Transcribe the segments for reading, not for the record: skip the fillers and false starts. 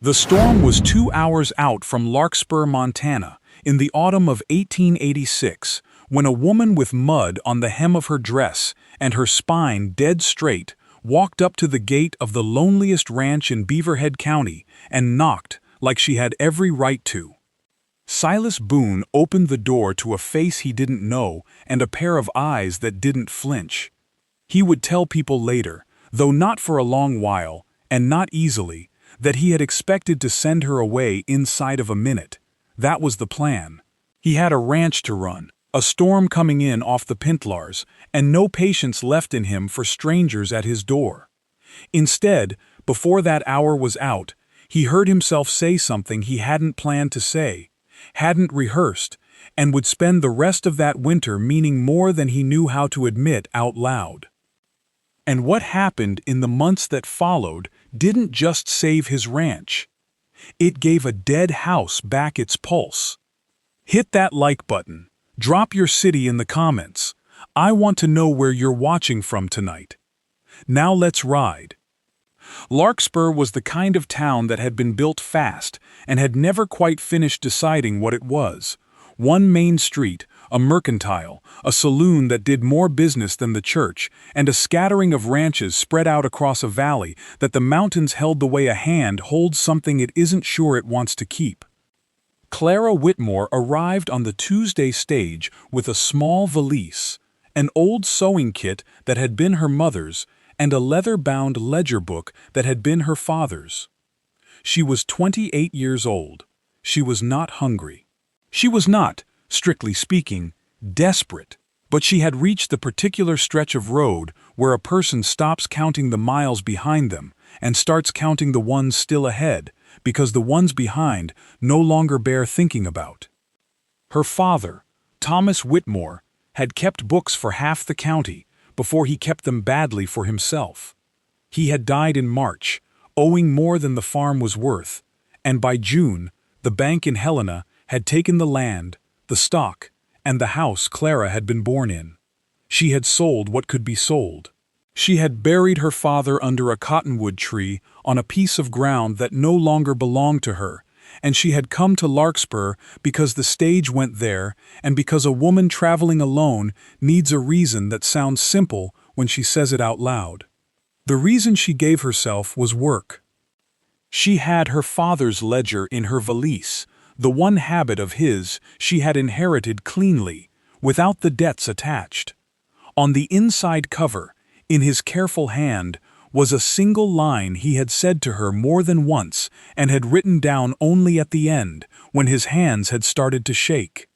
The storm was 2 hours out from Larkspur, Montana, in the autumn of 1886, when a woman with mud on the hem of her dress and her spine dead straight walked up to the gate of the loneliest ranch in Beaverhead County and knocked like she had every right to. Silas Boone opened the door to a face he didn't know and a pair of eyes that didn't flinch. He would tell people later, though not for a long while, and not easily, that he had expected to send her away inside of a minute. That was the plan. He had a ranch to run, a storm coming in off the Pintlars, and no patience left in him for strangers at his door. Instead, before that hour was out, he heard himself say something he hadn't planned to say, hadn't rehearsed, and would spend the rest of that winter meaning more than he knew how to admit out loud. And what happened in the months that followed didn't just save his ranch. It gave a dead house back its pulse. Hit that like button. Drop your city in the comments. I want to know where you're watching from tonight. Now let's ride. Larkspur was the kind of town that had been built fast and had never quite finished deciding what it was. One main street, a mercantile, a saloon that did more business than the church, and a scattering of ranches spread out across a valley that the mountains held the way a hand holds something it isn't sure it wants to keep. Clara Whitmore arrived on the Tuesday stage with a small valise, an old sewing kit that had been her mother's, and a leather-bound ledger book that had been her father's. She was 28 years old. She was not hungry. She was not, strictly speaking, desperate, but she had reached the particular stretch of road where a person stops counting the miles behind them and starts counting the ones still ahead, because the ones behind no longer bear thinking about. Her father, Thomas Whitmore, had kept books for half the county before he kept them badly for himself. He had died in March, owing more than the farm was worth, and by June, the bank in Helena had taken the land, the stock, and the house Clara had been born in. She had sold what could be sold. She had buried her father under a cottonwood tree on a piece of ground that no longer belonged to her, and she had come to Larkspur because the stage went there and because a woman traveling alone needs a reason that sounds simple when she says it out loud. The reason she gave herself was work. She had her father's ledger in her valise, the one habit of his she had inherited cleanly, without the debts attached. On the inside cover, in his careful hand, was a single line he had said to her more than once and had written down only at the end, when his hands had started to shake.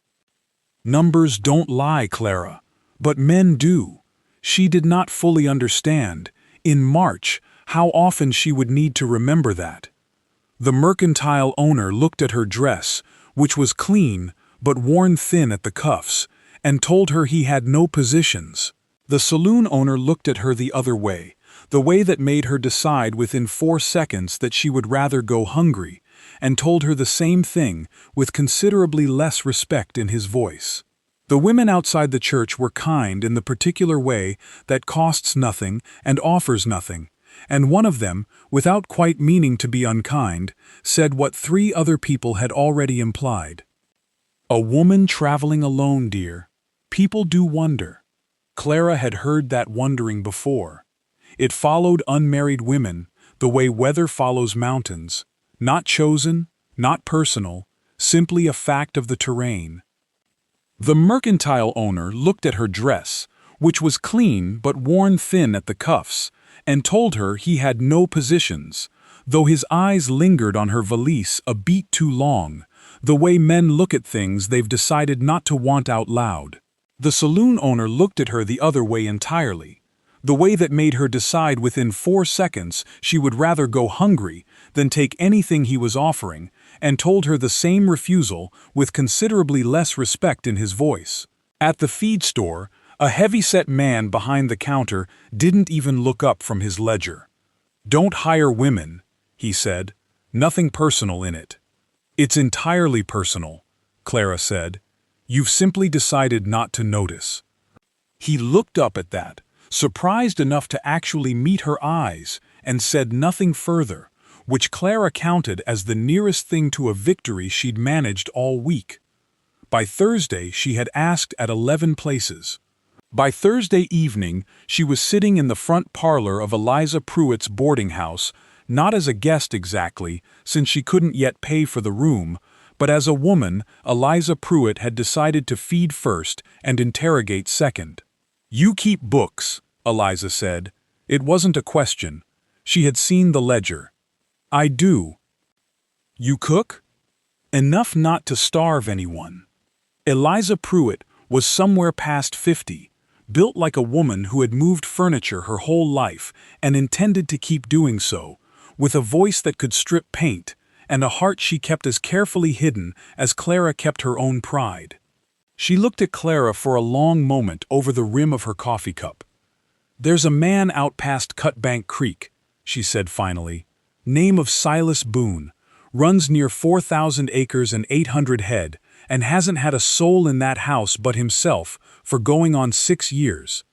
Numbers don't lie, Clara, but men do. She did not fully understand, in March, how often she would need to remember that. The mercantile owner looked at her dress, which was clean but worn thin at the cuffs, and told her he had no positions. The saloon owner looked at her the other way, the way that made her decide within 4 seconds that she would rather go hungry, and told her the same thing with considerably less respect in his voice. The women outside the church were kind in the particular way that costs nothing and offers nothing, and one of them, without quite meaning to be unkind, said what 3 other people had already implied. "A woman traveling alone, dear. People do wonder." Clara had heard that wondering before. It followed unmarried women the way weather follows mountains, not chosen, not personal, simply a fact of the terrain. The mercantile owner looked at her dress, which was clean but worn thin at the cuffs, and told her he had no positions, though his eyes lingered on her valise a beat too long, the way men look at things they've decided not to want out loud. The saloon owner looked at her the other way entirely, the way that made her decide within 4 seconds she would rather go hungry than take anything he was offering, and told her the same refusal with considerably less respect in his voice. At the feed store, a heavy-set man behind the counter didn't even look up from his ledger. "Don't hire women," he said. "Nothing personal in it." "It's entirely personal," Clara said. "You've simply decided not to notice." He looked up at that, surprised enough to actually meet her eyes, and said nothing further, which Clara counted as the nearest thing to a victory she'd managed all week. By Thursday, she had asked at 11 places. By Thursday evening, she was sitting in the front parlor of Eliza Pruitt's boarding house, not as a guest exactly, since she couldn't yet pay for the room, but as a woman Eliza Pruitt had decided to feed first and interrogate second. "You keep books," Eliza said. It wasn't a question. She had seen the ledger. "I do." "You cook?" "Enough not to starve anyone." Eliza Pruitt was somewhere past 50, built like a woman who had moved furniture her whole life and intended to keep doing so, with a voice that could strip paint, and a heart she kept as carefully hidden as Clara kept her own pride. She looked at Clara for a long moment over the rim of her coffee cup. "There's a man out past Cutbank Creek," she said finally. "Name of Silas Boone, runs near 4,000 acres and 800 head, and hasn't had a soul in that house but himself for going on 6 years.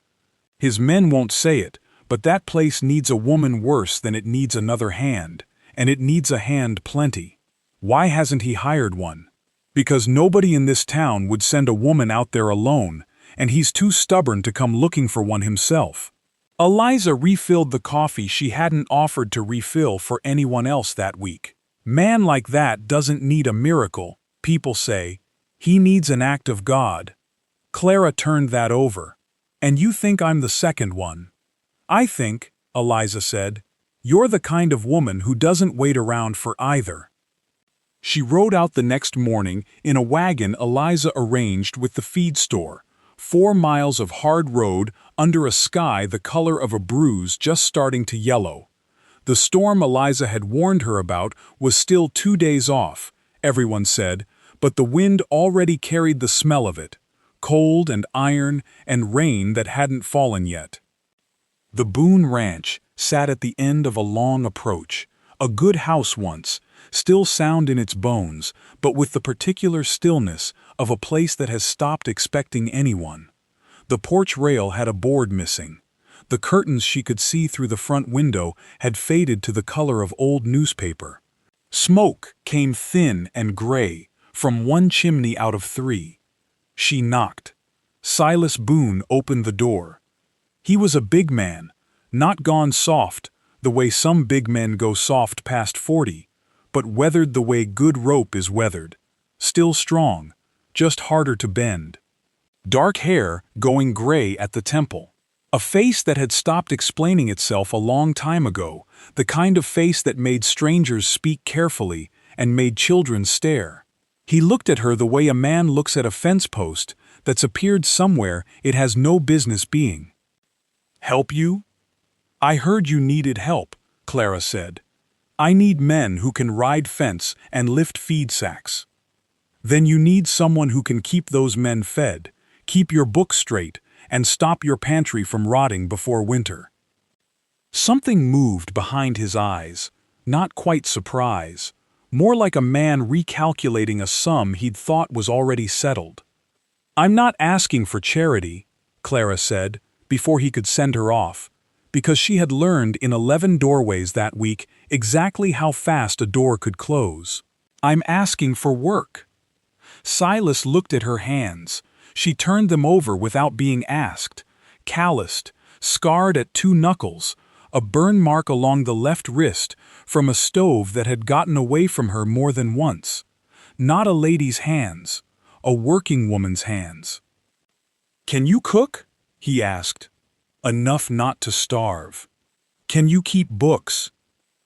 His men won't say it, but that place needs a woman worse than it needs another hand, and it needs a hand plenty. Why hasn't he hired one? Because nobody in this town would send a woman out there alone, and he's too stubborn to come looking for one himself." Eliza refilled the coffee she hadn't offered to refill for anyone else that week. "Man like that doesn't need a miracle, people say. He needs an act of God." Clara turned that over. "And you think I'm the second one?" "I think," Eliza said, "you're the kind of woman who doesn't wait around for either." She rode out the next morning in a wagon Eliza arranged with the feed store, 4 miles of hard road under a sky the color of a bruise just starting to yellow. The storm Eliza had warned her about was still 2 days off, everyone said, but the wind already carried the smell of it, cold and iron and rain that hadn't fallen yet. The Boone Ranch sat at the end of a long approach, a good house once, still sound in its bones, but with the particular stillness of a place that has stopped expecting anyone. The porch rail had a board missing. The curtains she could see through the front window had faded to the color of old newspaper. Smoke came thin and gray from one chimney out of 3. She knocked. Silas Boone opened the door. He was a big man, not gone soft, the way some big men go soft past 40, but weathered the way good rope is weathered. Still strong, just harder to bend. Dark hair going gray at the temple. A face that had stopped explaining itself a long time ago, the kind of face that made strangers speak carefully and made children stare. He looked at her the way a man looks at a fence post that's appeared somewhere it has no business being. "Help you?" "I heard you needed help," Clara said. "I need men who can ride fence and lift feed sacks." "Then you need someone who can keep those men fed, keep your books straight, and stop your pantry from rotting before winter." Something moved behind his eyes, not quite surprise, more like a man recalculating a sum he'd thought was already settled. "I'm not asking for charity," Clara said, before he could send her off, because she had learned in 11 doorways that week exactly how fast a door could close. "I'm asking for work." Silas looked at her hands. She turned them over without being asked, calloused, scarred at 2 knuckles, a burn mark along the left wrist from a stove that had gotten away from her more than once. Not a lady's hands, a working woman's hands. "Can you cook?" he asked. "Enough not to starve." "Can you keep books?"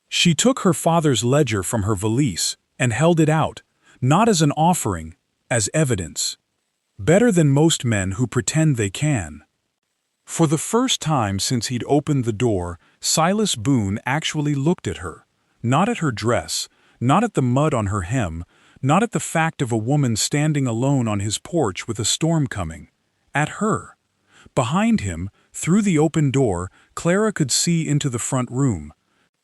She took her father's ledger from her valise and held it out, not as an offering, as evidence. Better than most men who pretend they can. For the first time since he'd opened the door, Silas Boone actually looked at her, not at her dress, not at the mud on her hem, not at the fact of a woman standing alone on his porch with a storm coming. At her. Behind him, through the open door, Clara could see into the front room.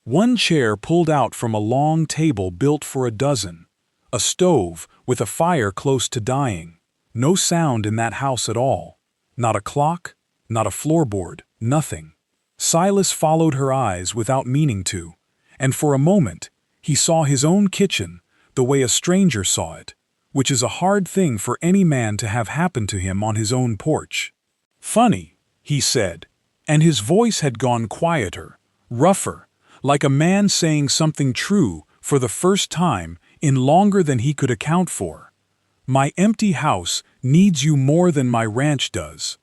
One chair pulled out from a long table built for a dozen. A stove with a fire close to dying. No sound in that house at all. Not a clock, not a floorboard, nothing. Silas followed her eyes without meaning to, and for a moment He saw his own kitchen, the way a stranger saw it, which is a hard thing for any man to have happen to him on his own porch. "Funny," he said, and his voice had gone quieter, rougher, like a man saying something true for the first time in longer than he could account for. "My empty house needs you more than my ranch does."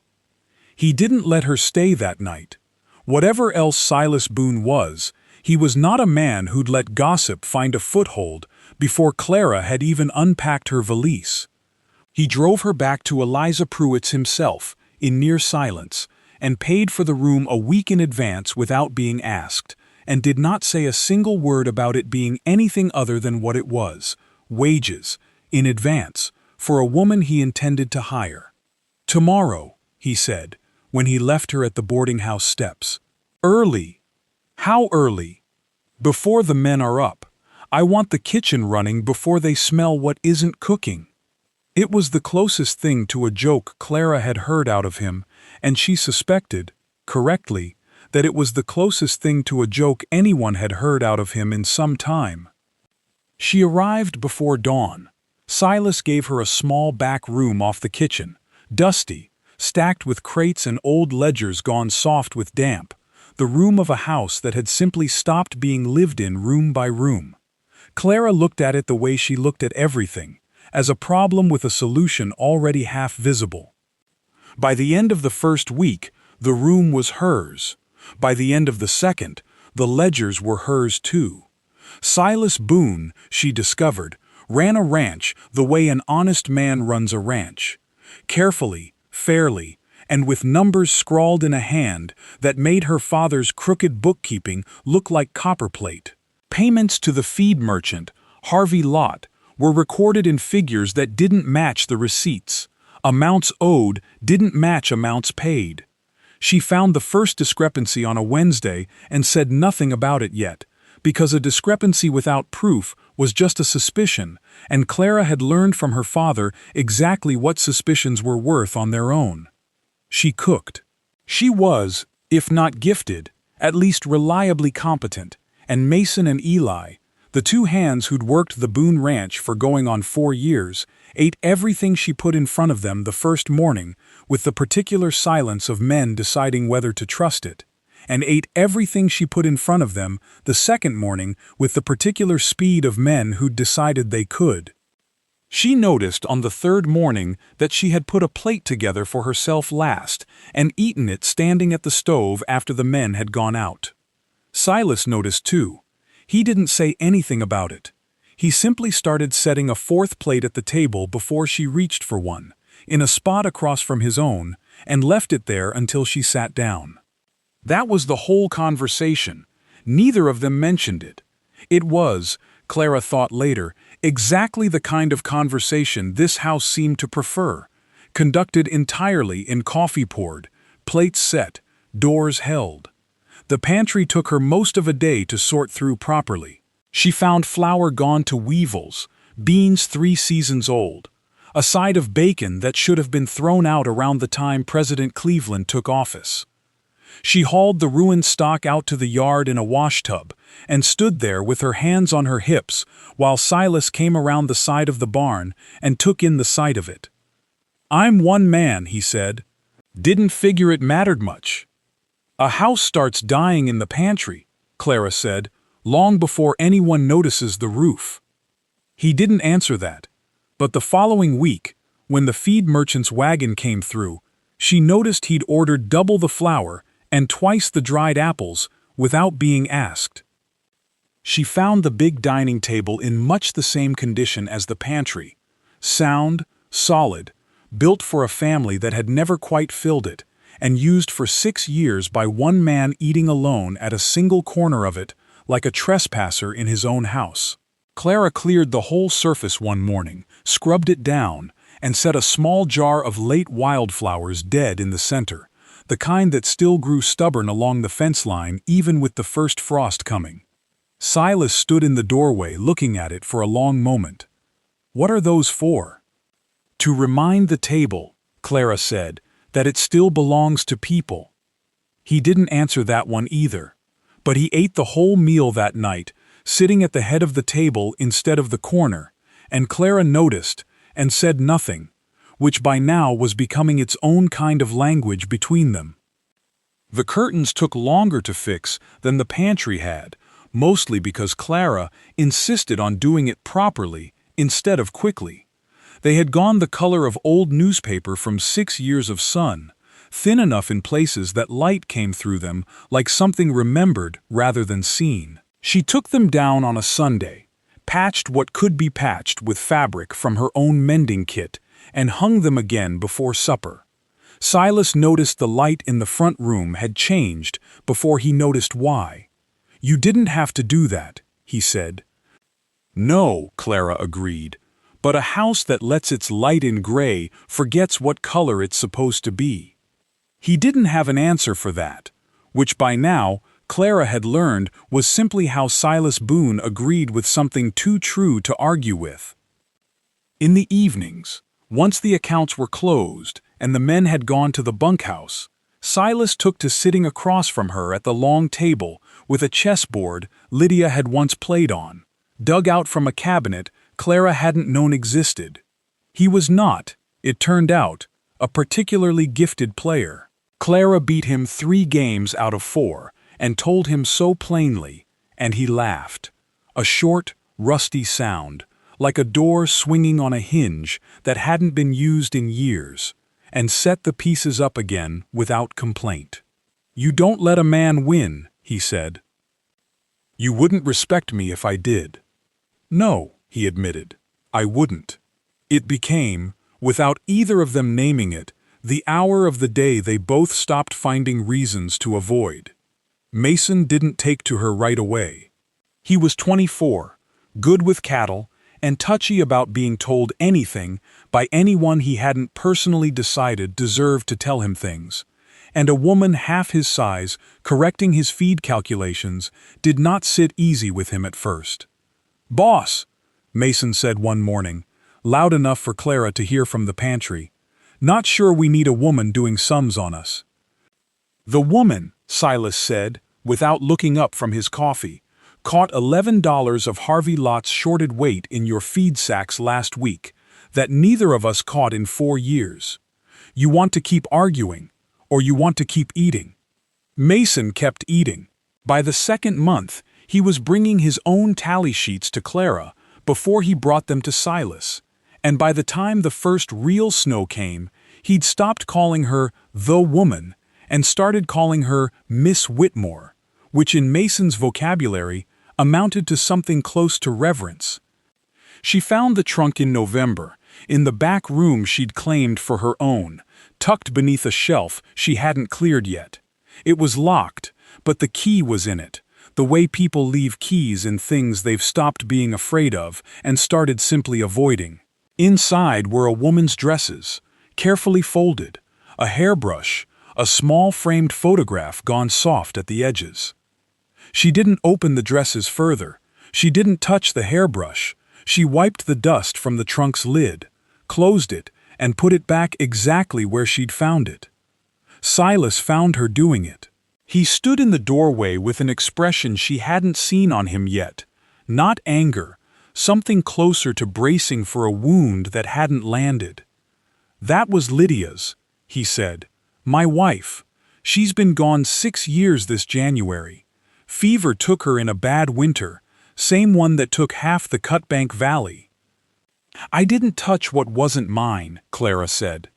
He didn't let her stay that night. Whatever else Silas Boone was, he was not a man who'd let gossip find a foothold before Clara had even unpacked her valise. He drove her back to Eliza Pruitt's himself, in near silence, and paid for the room a week in advance without being asked, and did not say a single word about it being anything other than what it was, wages, in advance, for a woman he intended to hire. "Tomorrow," he said, when he left her at the boarding house steps. "Early." "How early?" "Before the men are up. I want the kitchen running before they smell what isn't cooking." It was the closest thing to a joke Clara had heard out of him, and she suspected, correctly, that it was the closest thing to a joke anyone had heard out of him in some time. She arrived before dawn. Silas gave her a small back room off the kitchen, dusty, stacked with crates and old ledgers gone soft with damp, the room of a house that had simply stopped being lived in room by room. Clara looked at it the way she looked at everything, as a problem with a solution already half visible. By the end of the first week, the room was hers. By the end of the second, the ledgers were hers too. Silas Boone, she discovered, ran a ranch the way an honest man runs a ranch. Carefully, fairly, and with numbers scrawled in a hand that made her father's crooked bookkeeping look like copperplate. Payments to the feed merchant, Harvey Lott, were recorded in figures that didn't match the receipts. Amounts owed didn't match amounts paid. She found the first discrepancy on a Wednesday and said nothing about it yet, because a discrepancy without proof was just a suspicion, and Clara had learned from her father exactly what suspicions were worth on their own. She cooked. She was, if not gifted, at least reliably competent, and Mason and Eli, the two hands who'd worked the Boone Ranch for going on 4 years, ate everything she put in front of them the first morning with the particular silence of men deciding whether to trust it, and ate everything she put in front of them the second morning with the particular speed of men who'd decided they could. She noticed on the third morning that she had put a plate together for herself last and eaten it standing at the stove after the men had gone out. Silas noticed too. He didn't say anything about it. He simply started setting a fourth plate at the table before she reached for one, in a spot across from his own, and left it there until she sat down. That was the whole conversation. Neither of them mentioned it. It was, Clara thought later, exactly the kind of conversation this house seemed to prefer, conducted entirely in coffee poured, plates set, doors held. The pantry took her most of a day to sort through properly. She found flour gone to weevils, beans 3 seasons old, a side of bacon that should have been thrown out around the time President Cleveland took office. She hauled the ruined stock out to the yard in a washtub and stood there with her hands on her hips while Silas came around the side of the barn and took in the sight of it. "I'm one man," he said. "Didn't figure it mattered much." "A house starts dying in the pantry," Clara said, "long before anyone notices the roof." He didn't answer that, but the following week, when the feed merchant's wagon came through, she noticed he'd ordered double the flour and twice the dried apples without being asked. She found the big dining table in much the same condition as the pantry, sound, solid, built for a family that had never quite filled it, and used for 6 years by one man eating alone at a single corner of it, like a trespasser in his own house. Clara cleared the whole surface one morning, scrubbed it down, and set a small jar of late wildflowers dead in the center, the kind that still grew stubborn along the fence line even with the first frost coming. Silas stood in the doorway looking at it for a long moment. "What are those for?" "To remind the table," Clara said, "that it still belongs to people." He didn't answer that one either, but he ate the whole meal that night, sitting at the head of the table instead of the corner, and Clara noticed and said nothing, which by now was becoming its own kind of language between them. The curtains took longer to fix than the pantry had, mostly because Clara insisted on doing it properly instead of quickly. They had gone the color of old newspaper from 6 years of sun, thin enough in places that light came through them like something remembered rather than seen. She took them down on a Sunday, patched what could be patched with fabric from her own mending kit, and hung them again before supper. Silas noticed the light in the front room had changed before he noticed why. "You didn't have to do that," he said. "No," Clara agreed, "but a house that lets its light in gray forgets what color it's supposed to be." He didn't have an answer for that, which by now Clara had learned was simply how Silas Boone agreed with something too true to argue with. In the evenings, once the accounts were closed and the men had gone to the bunkhouse, Silas took to sitting across from her at the long table with a chessboard Lydia had once played on, dug out from a cabinet Clara hadn't known existed. He was not, it turned out, a particularly gifted player. Clara beat him 3 games out of 4 and told him so plainly, and he laughed. A short, rusty sound, like a door swinging on a hinge that hadn't been used in years, and set the pieces up again without complaint. "You don't let a man win," he said. "You wouldn't respect me if I did." "No," he admitted, "I wouldn't." It became, without either of them naming it, the hour of the day they both stopped finding reasons to avoid. Mason didn't take to her right away. He was 24, good with cattle, and touchy about being told anything by anyone he hadn't personally decided deserved to tell him things, and a woman half his size correcting his feed calculations did not sit easy with him at first. "Boss," Mason said one morning, loud enough for Clara to hear from the pantry, "not sure we need a woman doing sums on us." "The woman," Silas said, without looking up from his coffee, "caught $11 of Harvey Lott's shorted weight in your feed sacks last week, that neither of us caught in 4 years. You want to keep arguing, or you want to keep eating." Mason kept eating. By the 2nd month, he was bringing his own tally sheets to Clara before he brought them to Silas, and by the time the first real snow came, he'd stopped calling her the woman and started calling her Miss Whitmore, which in Mason's vocabulary amounted to something close to reverence. She found the trunk in November, in the back room she'd claimed for her own, tucked beneath a shelf she hadn't cleared yet. It was locked, but the key was in it, the way people leave keys in things they've stopped being afraid of and started simply avoiding. Inside were a woman's dresses, carefully folded, a hairbrush, a small framed photograph gone soft at the edges. She didn't open the dresses further. She didn't touch the hairbrush. She wiped the dust from the trunk's lid, closed it, and put it back exactly where she'd found it. Silas found her doing it. He stood in the doorway with an expression she hadn't seen on him yet. Not anger, something closer to bracing for a wound that hadn't landed. "That was Lydia's," he said. "My wife. She's been gone 6 years this January. Fever took her in a bad winter, same one that took half the Cutbank Valley." "I didn't touch what wasn't mine," Clara said.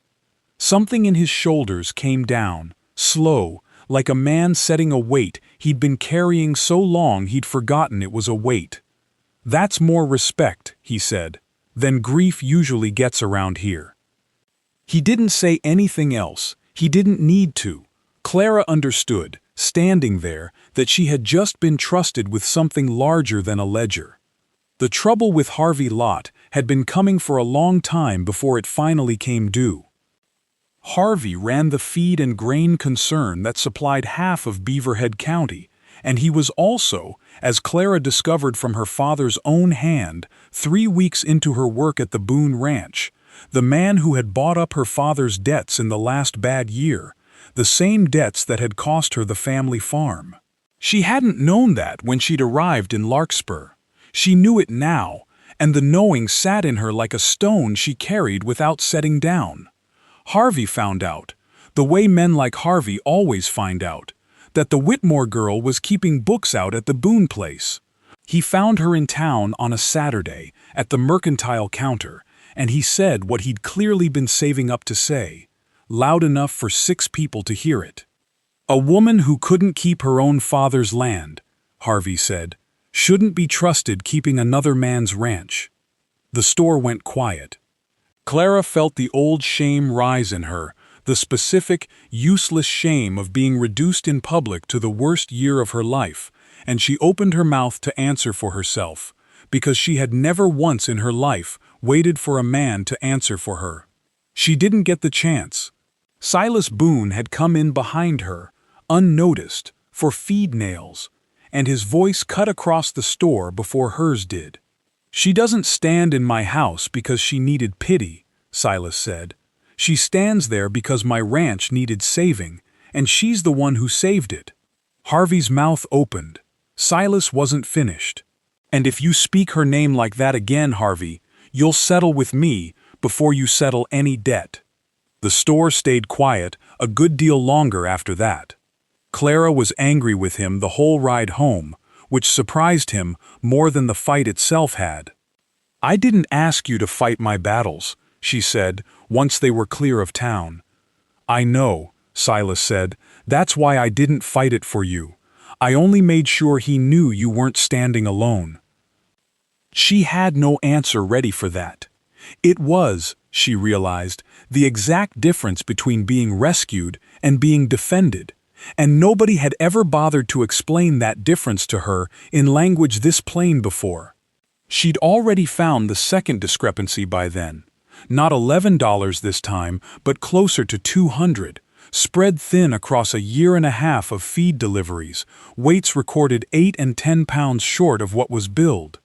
Something in his shoulders came down, slow, like a man setting a weight he'd been carrying so long he'd forgotten it was a weight. "That's more respect," he said, "than grief usually gets around here." He didn't say anything else. He didn't need to. Clara understood, standing there, that she had just been trusted with something larger than a ledger. The trouble with Harvey Lott had been coming for a long time before it finally came due. Harvey ran the feed and grain concern that supplied half of Beaverhead County, and he was also, as Clara discovered from her father's own hand 3 weeks into her work at the Boone Ranch, the man who had bought up her father's debts in the last bad year, the same debts that had cost her the family farm. She hadn't known that when she'd arrived in Larkspur. She knew it now, and the knowing sat in her like a stone she carried without setting down. Harvey found out, the way men like Harvey always find out, that the Whitmore girl was keeping books out at the Boone place. He found her in town on a Saturday at the mercantile counter, and he said what he'd clearly been saving up to say, loud enough for 6 people to hear it. "A woman who couldn't keep her own father's land," Harvey said, "shouldn't be trusted keeping another man's ranch." The store went quiet. Clara felt the old shame rise in her, the specific, useless shame of being reduced in public to the worst year of her life, and she opened her mouth to answer for herself, because she had never once in her life waited for a man to answer for her. She didn't get the chance. Silas Boone had come in behind her, unnoticed, for feed nails, and his voice cut across the store before hers did. "She doesn't stand in my house because she needed pity," Silas said. "She stands there because my ranch needed saving, and she's the one who saved it." Harvey's mouth opened. Silas wasn't finished. "And if you speak her name like that again, Harvey, you'll settle with me before you settle any debt." The store stayed quiet a good deal longer after that. Clara was angry with him the whole ride home, which surprised him more than the fight itself had. "I didn't ask you to fight my battles," she said, once they were clear of town. "I know," Silas said. "That's why I didn't fight it for you. I only made sure he knew you weren't standing alone." She had no answer ready for that. It was, she realized, the exact difference between being rescued and being defended, and nobody had ever bothered to explain that difference to her in language this plain before. She'd already found the second discrepancy by then. Not $11 this time, but closer to $200, spread thin across a year and a half of feed deliveries, weights recorded 8 and 10 pounds short of what was billed.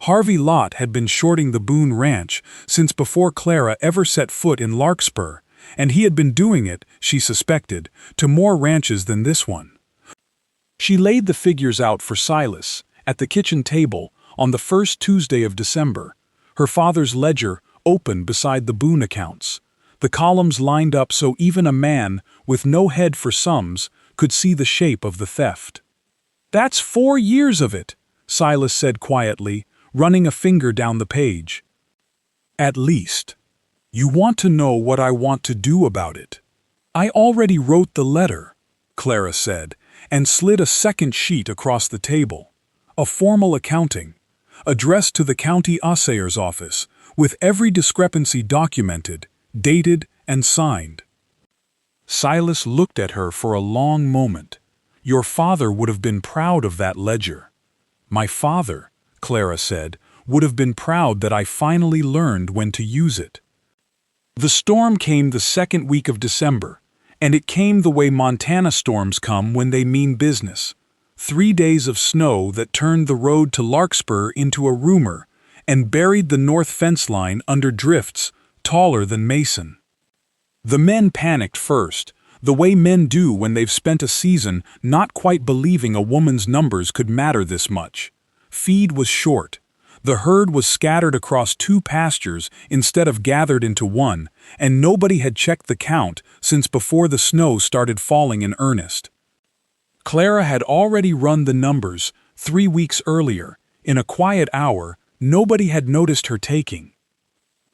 Harvey Lott had been shorting the Boone Ranch since before Clara ever set foot in Larkspur, and he had been doing it, she suspected, to more ranches than this one. She laid the figures out for Silas, at the kitchen table, on the first Tuesday of December, her father's ledger open beside the Boone accounts, the columns lined up so even a man with no head for sums could see the shape of the theft. "That's 4 years of it," Silas said quietly, running a finger down the page. "At least. You want to know what I want to do about it?" "I already wrote the letter," Clara said, and slid a second sheet across the table. A formal accounting, addressed to the county assayer's office, with every discrepancy documented, dated, and signed. Silas looked at her for a long moment. "Your father would have been proud of that ledger." "My father," Clara said, "would have been proud that I finally learned when to use it." The storm came the second week of December, and it came the way Montana storms come when they mean business. 3 days of snow that turned the road to Larkspur into a rumor and buried the north fence line under drifts taller than Mason. The men panicked first, the way men do when they've spent a season not quite believing a woman's numbers could matter this much. Feed was short. The herd was scattered across 2 pastures instead of gathered into one, and nobody had checked the count since before the snow started falling in earnest. Clara had already run the numbers 3 weeks earlier. In a quiet hour, nobody had noticed her taking.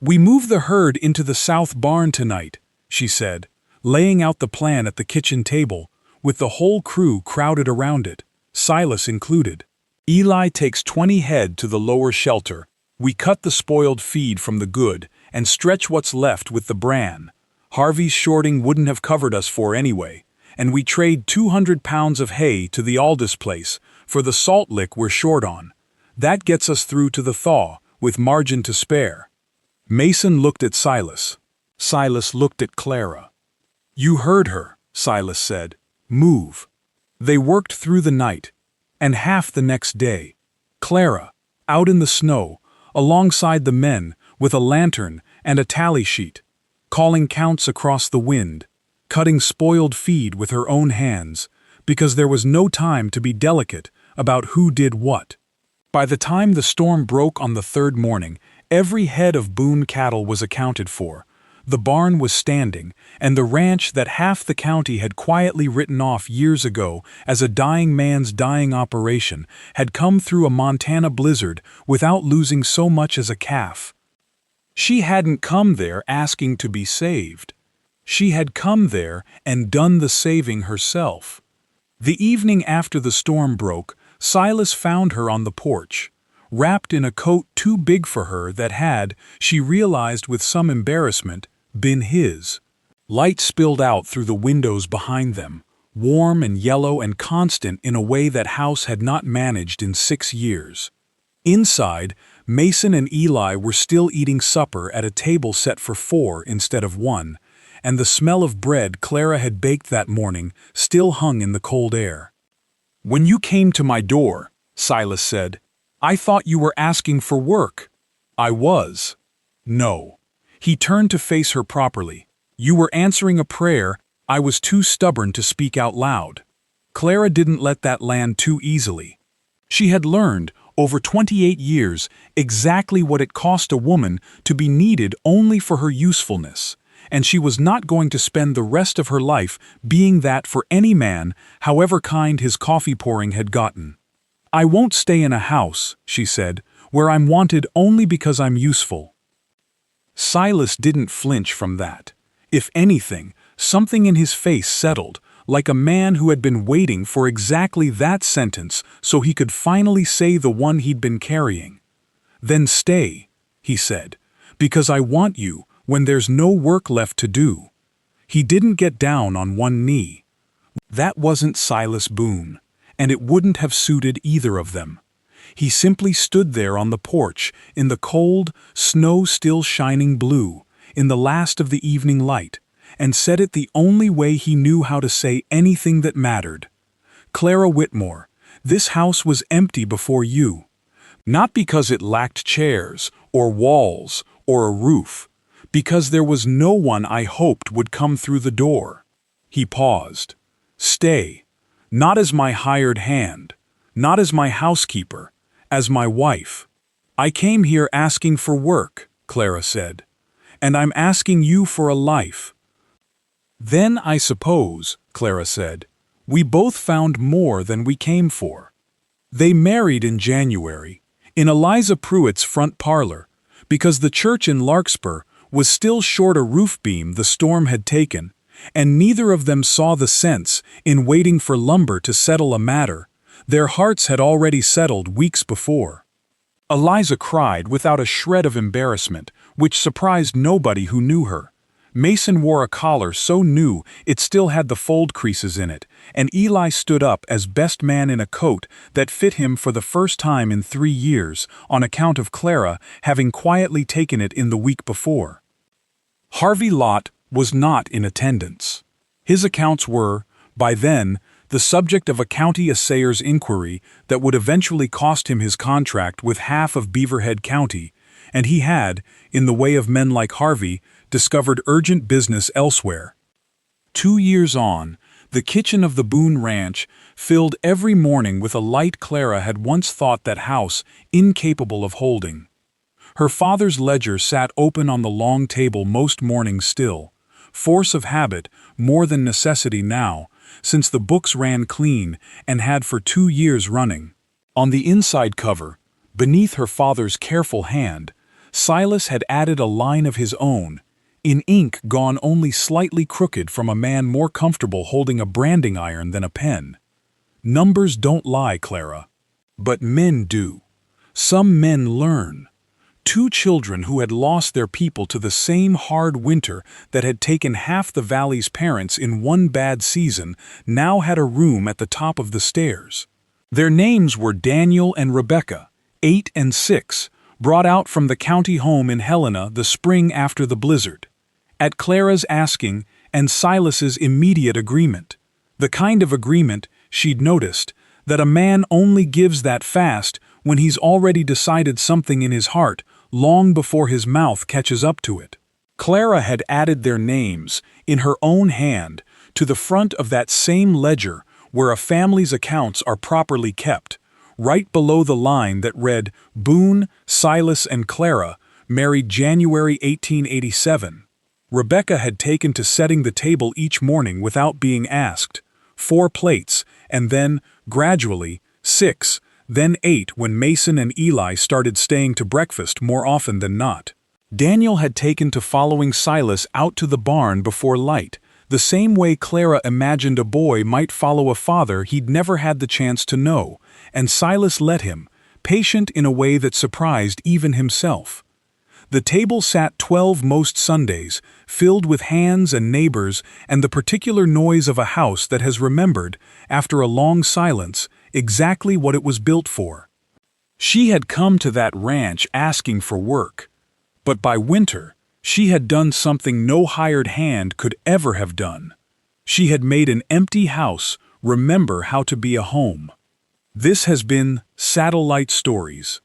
"We moved the herd into the south barn tonight," she said, laying out the plan at the kitchen table, with the whole crew crowded around it, Silas included. "Eli takes 20 head to the lower shelter. We cut the spoiled feed from the good and stretch what's left with the bran. Harvey's shorting wouldn't have covered us for anyway, and we trade 200 pounds of hay to the Aldous place for the salt lick we're short on. That gets us through to the thaw, with margin to spare." Mason looked at Silas. Silas looked at Clara. "You heard her," Silas said. "Move." They worked through the night, and half the next day. Clara, out in the snow, alongside the men, with a lantern and a tally sheet, calling counts across the wind, cutting spoiled feed with her own hands, because there was no time to be delicate about who did what. By the time the storm broke on the third morning, every head of Boone cattle was accounted for. The barn was standing, and the ranch that half the county had quietly written off years ago as a dying man's dying operation had come through a Montana blizzard without losing so much as a calf. She hadn't come there asking to be saved. She had come there and done the saving herself. The evening after the storm broke, Silas found her on the porch, wrapped in a coat too big for her that had, she realized with some embarrassment, been his. Light spilled out through the windows behind them, warm and yellow and constant in a way that house had not managed in 6 years. Inside, Mason and Eli were still eating supper at a table set for 4 instead of 1, and the smell of bread Clara had baked that morning still hung in the cold air. "When you came to my door," Silas said, "I thought you were asking for work." "I was." "No." He turned to face her properly. "You were answering a prayer. I was too stubborn to speak out loud." Clara didn't let that land too easily. She had learned, over 28 years, exactly what it cost a woman to be needed only for her usefulness, and she was not going to spend the rest of her life being that for any man, however kind his coffee pouring had gotten. "I won't stay in a house," she said, "where I'm wanted only because I'm useful." Silas didn't flinch from that. If anything, something in his face settled, like a man who had been waiting for exactly that sentence so he could finally say the one he'd been carrying. "Then stay," he said, "because I want you when there's no work left to do." He didn't get down on one knee. That wasn't Silas Boone, and it wouldn't have suited either of them. He simply stood there on the porch, in the cold, snow still shining blue, in the last of the evening light, and said it the only way he knew how to say anything that mattered. "Clara Whitmore, this house was empty before you. Not because it lacked chairs, or walls, or a roof, because there was no one I hoped would come through the door." He paused. "Stay, not as my hired hand, not as my housekeeper, as my wife. I came here asking for work," Clara said, "and I'm asking you for a life." "Then I suppose," Clara said, "we both found more than we came for." They married in January, in Eliza Pruitt's front parlor, because the church in Larkspur was still short a roof beam the storm had taken, and neither of them saw the sense in waiting for lumber to settle a matter their hearts had already settled weeks before. Eliza cried without a shred of embarrassment, which surprised nobody who knew her. Mason wore a collar so new it still had the fold creases in it, and Eli stood up as best man in a coat that fit him for the first time in 3 years on account of Clara having quietly taken it in the week before. Harvey Lott was not in attendance. His accounts were, by then, the subject of a county assayer's inquiry that would eventually cost him his contract with half of Beaverhead County, and he had, in the way of men like Harvey, discovered urgent business elsewhere. 2 years on, the kitchen of the Boone Ranch filled every morning with a light Clara had once thought that house incapable of holding. Her father's ledger sat open on the long table most mornings still, force of habit more than necessity now, since the books ran clean and had for 2 years running. On the inside cover, beneath her father's careful hand, Silas had added a line of his own, in ink gone only slightly crooked from a man more comfortable holding a branding iron than a pen. "Numbers don't lie, Clara. But men do. Some men learn." 2 children who had lost their people to the same hard winter that had taken half the valley's parents in one bad season now had a room at the top of the stairs. Their names were Daniel and Rebecca, 8 and 6, brought out from the county home in Helena the spring after the blizzard. At Clara's asking and Silas's immediate agreement. The kind of agreement, she'd noticed, that a man only gives that fast when he's already decided something in his heart long before his mouth catches up to it. Clara had added their names, in her own hand, to the front of that same ledger where a family's accounts are properly kept, right below the line that read, Boone, Silas, and Clara, married January 1887. Rebecca had taken to setting the table each morning without being asked. 4 plates, and then, gradually, 6, then 8 when Mason and Eli started staying to breakfast more often than not. Daniel had taken to following Silas out to the barn before light, the same way Clara imagined a boy might follow a father he'd never had the chance to know, and Silas let him, patient in a way that surprised even himself. The table sat 12 most Sundays, filled with hands and neighbors and the particular noise of a house that has remembered, after a long silence, exactly what it was built for. She had come to that ranch asking for work, but by winter, she had done something no hired hand could ever have done. She had made an empty house remember how to be a home. This has been Saddlelight Stories.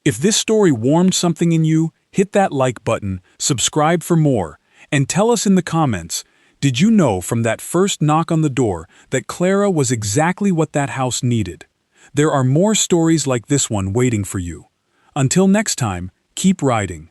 If this story warmed something in you, hit that like button, subscribe for more, and tell us in the comments, did you know from that first knock on the door that Clara was exactly what that house needed? There are more stories like this one waiting for you. Until next time, keep riding.